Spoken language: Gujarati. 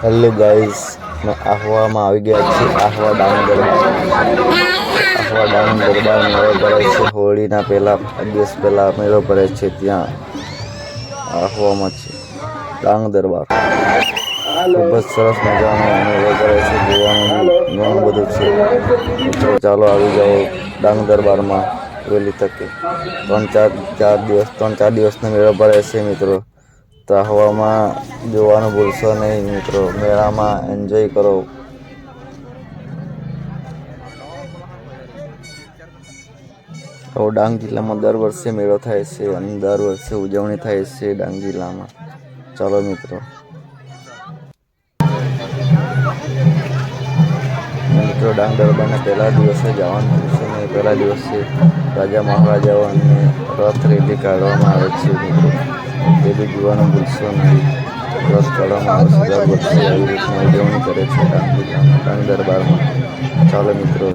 હેલો ગાઈસ, મેં આહવામાં આવી ગયા છે. આહવા ડાંગ દરબાર મેળો ભરાય છે. હોળીના પહેલા દિવસ પહેલા મેળો ભરાય છે. ત્યાં આહવામાં છે ડાંગ દરબાર. ખૂબ જ સરસ મજાનો મેળો ભરાય છે. જોવાનું ઘણું બધું છે. મિત્રો ચાલો આવી જાઓ ડાંગ દરબારમાં વહેલી તકે. 3-4 દિવસનો મેળો ભરાય છે મિત્રો. તો આહવામાં જોવાનું ભૂલશો નહીં મિત્રો. મેળામાં એન્જોય કરો. ડાંગ જિલ્લામાં દર વર્ષે મેળો થાય છે અને દર વર્ષે ઉજવણી થાય છે ડાંગ જિલ્લામાં. ચાલો મિત્રો. ડાંગ દરબારના પહેલા દિવસે જવાનું ભૂલશો નહીં. પહેલા દિવસે રાજા મહારાજાઓને રથ રેલી કાઢવામાં આવે છે મિત્રો. તે બી જોવાનું ભૂલશો નહીં. રથ કાઢવામાં આવે છે. દર વર્ષે આવી રીતના ઉજવણી કરે છે ડાંગ જિલ્લામાં ડાંગ દરબારમાં. ચાલો મિત્રો.